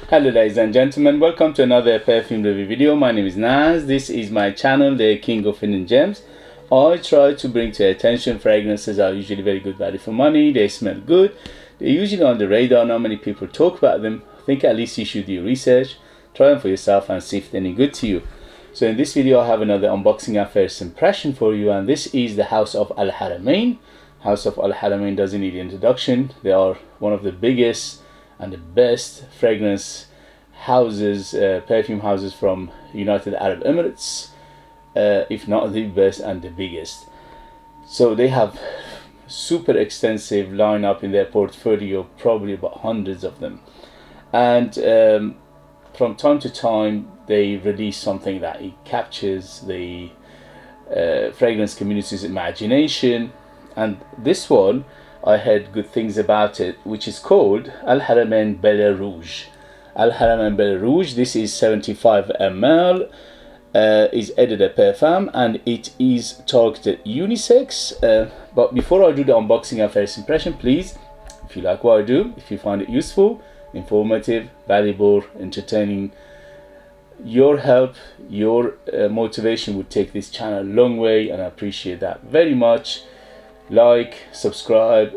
Hello ladies and gentlemen, welcome to another perfume review video. My name is Naz. This is my channel, the King of Hidden Gems. I try to bring to your attention fragrances are usually very good value for money. They smell good. They're usually on the radar. Not many people talk about them. I think at least you should do your research, try them for yourself and see if they're any good to you. So in this video I have another unboxing and first impression for you, and this is the House of Haramain. House of Haramain doesn't need introduction. They are one of the biggest and the best fragrance houses, perfume houses from United Arab Emirates, if not the best and the biggest. So they have super extensive lineup in their portfolio, probably about hundreds of them, and from time to time they release something that it captures the fragrance community's imagination, and this one I heard good things about it, which is called Haramain Belle Rouge. Haramain Belle Rouge, this is 75 ml, is edited parfum, and it is targeted unisex. But before I do the unboxing and first impression, please, if you like what I do, if you find it useful, informative, valuable, entertaining, your help, your motivation would take this channel a long way, and I appreciate that very much. Like, subscribe,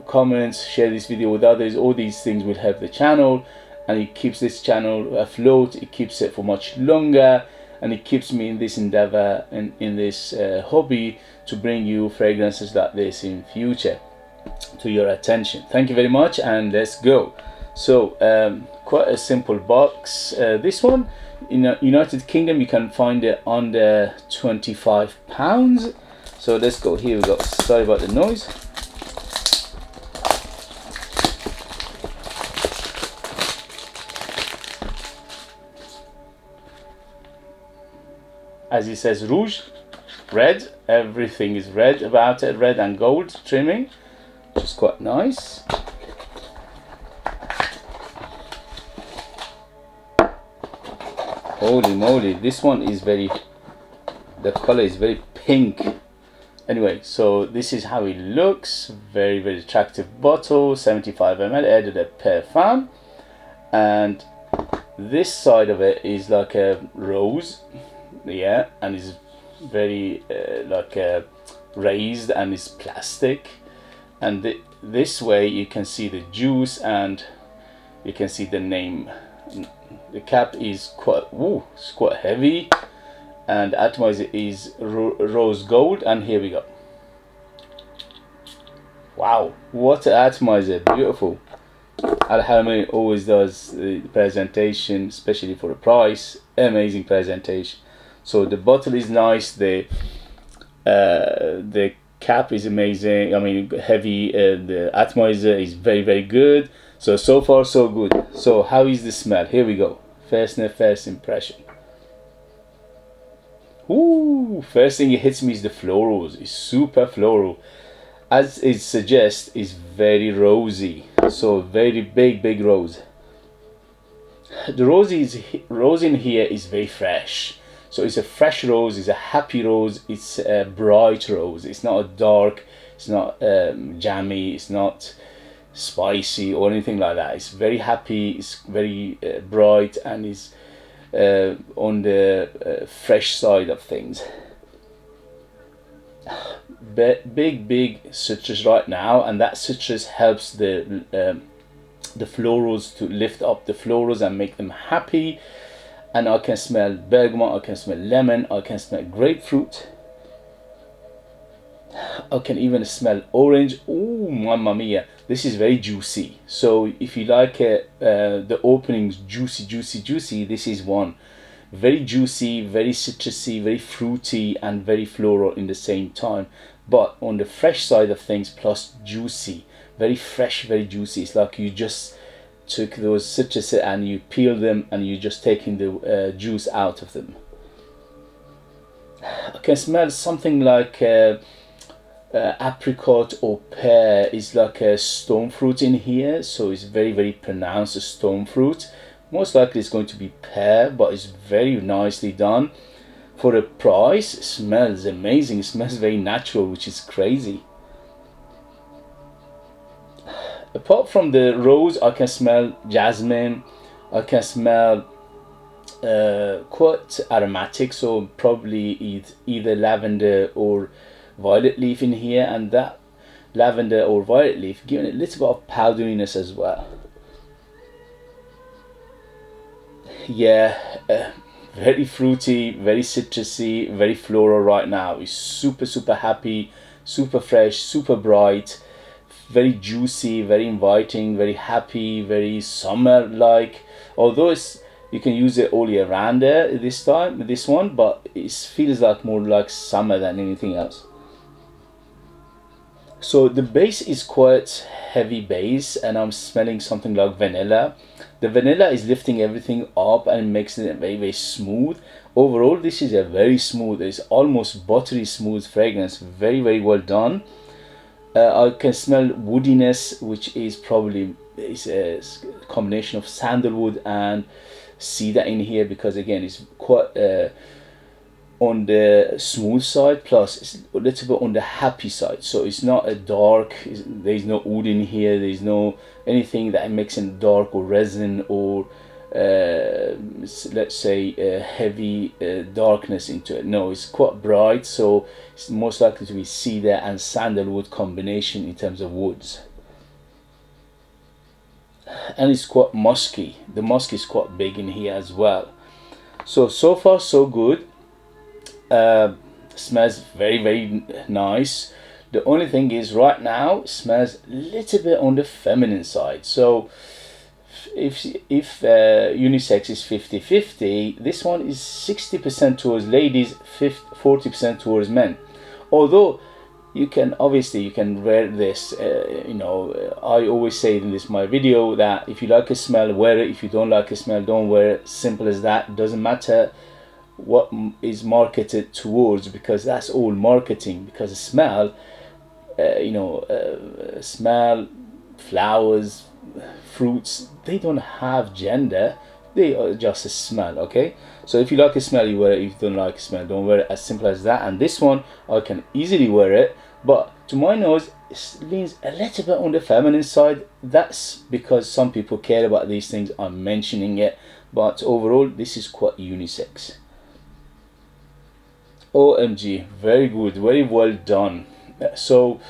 comments, share this video with others. All these things will help the channel, and it keeps this channel afloat. It keeps it for much longer, and it keeps me in this endeavor and in this hobby to bring you fragrances like this in future to your attention. Thank you very much, and let's go. So quite a simple box. This one in United Kingdom you can find it under £25. So let's go. Here we go. Sorry about the noise. As it says, rouge, red. Everything is red about it, red and gold trimming, which is quite nice. Holy moly, this one is very, the color is very pink. Anyway, so this is how it looks. Very, very attractive bottle, 75 ml, edited parfum, and this side of it is like a rose, yeah, and is very like raised, and is plastic, and this way you can see the juice and you can see the name. The cap is quite, it's quite heavy, and atomizer is rose gold, and here we go. Wow, what an atomizer, beautiful. Haramain always does the presentation, especially for the price, amazing presentation. So the bottle is nice, the cap is amazing, I mean heavy, the atomizer is very, very good. So far so good. So how is the smell? Here we go. First impression. Ooh, first thing it hits me is the florals. It's super floral. As it suggests, is very rosy. So very big rose. The rose in here is very fresh. So it's a fresh rose, it's a happy rose, it's a bright rose. It's not a dark, it's not jammy, it's not spicy or anything like that. It's very happy, it's very bright, and is on the fresh side of things. Big citrus right now, and that citrus helps the florals to lift up the florals and make them happy. And I can smell bergamot, I can smell lemon, I can smell grapefruit, I can even smell orange. Oh, mamma mia, this is very juicy. So if you like the openings juicy, this is one. Very juicy, very citrusy, very fruity, and very floral in the same time, but on the fresh side of things, plus juicy. Very fresh, very juicy. It's like you just took those citrus and you peel them, and you just taking the juice out of them. I can smell something like apricot or pear. Is like a stone fruit in here, so it's very, very pronounced, a stone fruit. Most likely it's going to be pear, but it's very nicely done for a price. It smells amazing. It smells very natural, which is crazy. Apart from the rose, I can smell jasmine, I can smell quite aromatic, so probably either lavender or violet leaf in here, and that lavender or violet leaf giving it a little bit of powderiness as well. Yeah, very fruity, very citrusy, very floral right now. It's super happy, super fresh, super bright, very juicy, very inviting, very happy, very summer like. Although you can use it all year round there this time, this one, but it feels like more like summer than anything else. So the base is quite heavy base, and I'm smelling something like vanilla. The vanilla is lifting everything up and makes it very smooth. Overall, this is a very smooth, it's almost buttery smooth fragrance. Very well done. I can smell woodiness, which is probably a combination of sandalwood and cedar in here, because again it's quite on the smooth side, plus it's a little bit on the happy side. So it's not a dark, there's no wood in here, there's no anything that makes it dark or resin or let's say heavy darkness into it. No, it's quite bright, so it's most likely to be cedar and sandalwood combination in terms of woods. And it's quite musky. The musk is quite big in here as well. So far so good. Smells very nice. The only thing is right now it smells a little bit on the feminine side. So if unisex is 50-50, this one is 60% towards ladies, 40% towards men. Although you can wear this, you know, I always say in my video that if you like a smell, wear it. If you don't like a smell, don't wear it. Simple as that. It doesn't matter what is marketed towards, because that's all marketing. Because a smell, smell, flowers, fruits, they don't have gender, they are just a smell. Okay, so if you like a smell, you wear it. If you don't like a smell, don't wear it. As simple as that. And this one, I can easily wear it, but to my nose it leans a little bit on the feminine side. That's because some people care about these things. I'm mentioning it, but overall this is quite unisex. OMG, very good, very well done. So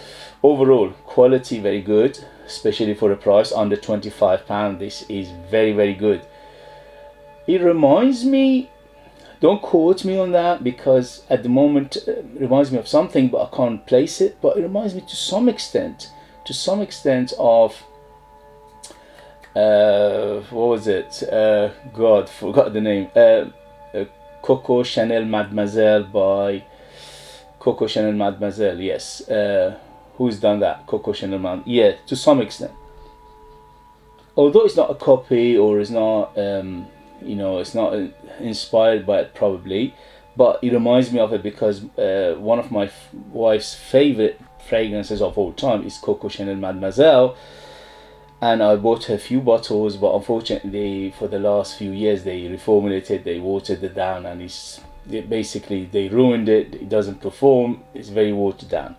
overall quality very good, especially for the price under £25. This is very good. It reminds me, don't quote me on that, because at the moment it reminds me of something, but I can't place it. But it reminds me to some extent of what was it? God, forgot the name. Coco Chanel Mademoiselle by Coco Chanel Mademoiselle. Yes. Who's done that? Coco Chanel Man. Yeah, to some extent. Although it's not a copy, or it's not it's not inspired by it probably, but it reminds me of it because one of my wife's favorite fragrances of all time is Coco Chanel Mademoiselle, and I bought her a few bottles, but unfortunately for the last few years they reformulated, they watered it down, and they ruined it. It doesn't perform, it's very watered down.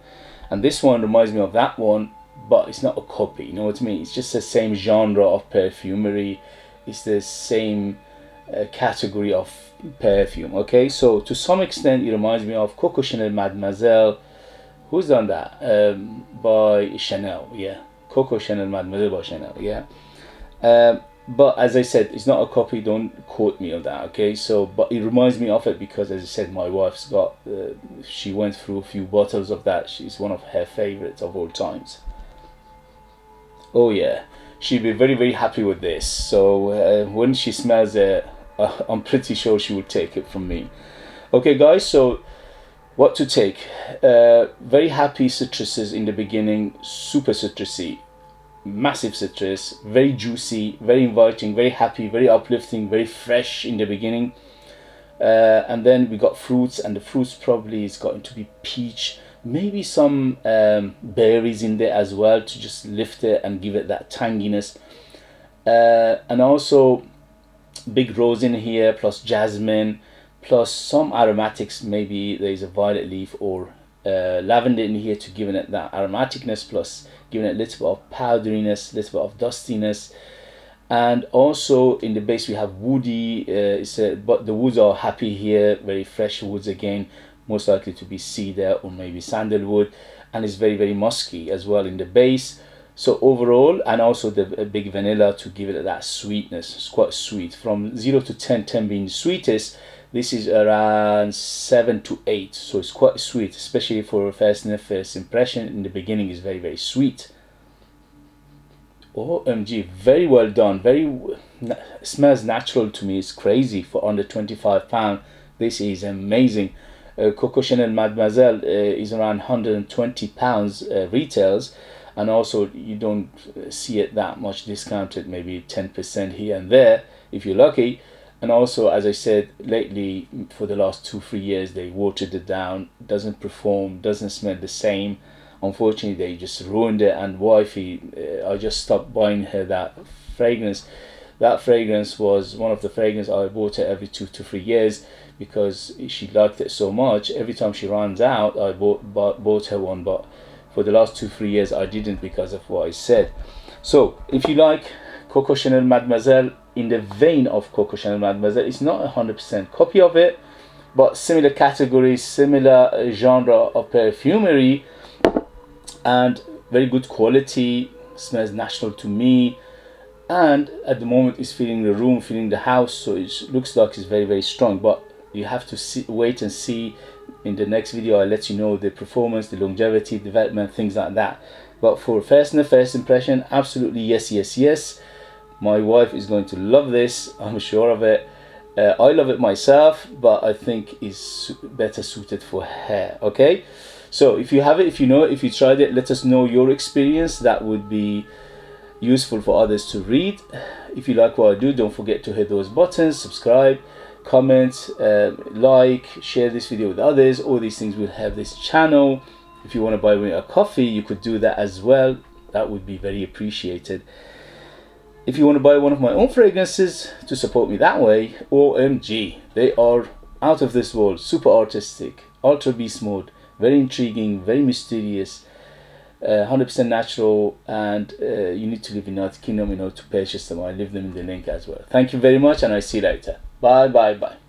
And this one reminds me of that one, but it's not a copy, you know what I mean? It's just the same genre of perfumery, it's the same category of perfume. Okay, so to some extent it reminds me of Coco Chanel Mademoiselle. Who's done that? By Chanel. Yeah, Coco Chanel Mademoiselle by Chanel. Yeah. But as I said, it's not a copy, don't quote me on that. Okay, so but it reminds me of it because, as I said, my wife's got she went through a few bottles of that. She's one of her favorites of all times. Oh yeah, she'll be very very happy with this. So when she smells it, I'm pretty sure she will take it from me. Okay guys, so what to take? Very happy citruses in the beginning, super citrusy, massive citrus, very juicy, very inviting, very happy, very uplifting, very fresh in the beginning. And then we got fruits, and the fruits probably is going to be peach, maybe some berries in there as well to just lift it and give it that tanginess. And also big rose in here, plus jasmine, plus some aromatics. Maybe there's a violet leaf or lavender in here to give it that aromaticness, plus giving it a little bit of powderiness, a little bit of dustiness. And also in the base we have woody, but the woods are happy here, very fresh woods again, most likely to be cedar or maybe sandalwood, and it's very very musky as well in the base. So overall, and also the big vanilla to give it that sweetness. It's quite sweet. From 0 to 10, 10 being sweetest, this is around 7 to 8. So it's quite sweet, especially for first sniff, first impression. In the beginning is very very sweet. OMG, very well done. Smells natural to me. It's crazy for under £25. This is amazing. Coco Chanel Mademoiselle is around £120 retails, and also you don't see it that much discounted, maybe 10% here and there if you're lucky. And also, as I said, lately for the last 2-3 years they watered it down, doesn't perform, doesn't smell the same. Unfortunately they just ruined it, and wifey, I just stopped buying her that fragrance. That fragrance was one of the fragrances I bought her every 2 to 3 years because she liked it so much. Every time she runs out I bought her one, but for the last 2-3 years I didn't because of what I said. So if you like Coco Chanel Mademoiselle, in the vein of Coco Chanel Mademoiselle, it's not 100% copy of it, but similar category, similar genre of perfumery, and very good quality, smells natural to me, and at the moment it's filling the room, filling the house, so it looks like it's very very strong. But you have to wait and see. In the next video I'll let you know the performance, the longevity, development, things like that. But for first impression, absolutely yes, yes, yes. My wife is going to love this, I'm sure of it. I love it myself, but I think it's better suited for her. Okay, so if you have it, if you know it, if you tried it, let us know your experience. That would be useful for others to read. If you like what I do, don't forget to hit those buttons, subscribe, comment, like, share this video with others. All these things will help this channel. If you want to buy me a coffee, you could do that as well. That would be very appreciated. If you want to buy one of my own fragrances to support me that way, OMG, they are out of this world, super artistic, ultra beast mode, very intriguing, very mysterious, 100% natural, and you need to live in United Kingdom in order to purchase them. I leave them in the link as well. Thank you very much, and I see you later. Bye bye bye.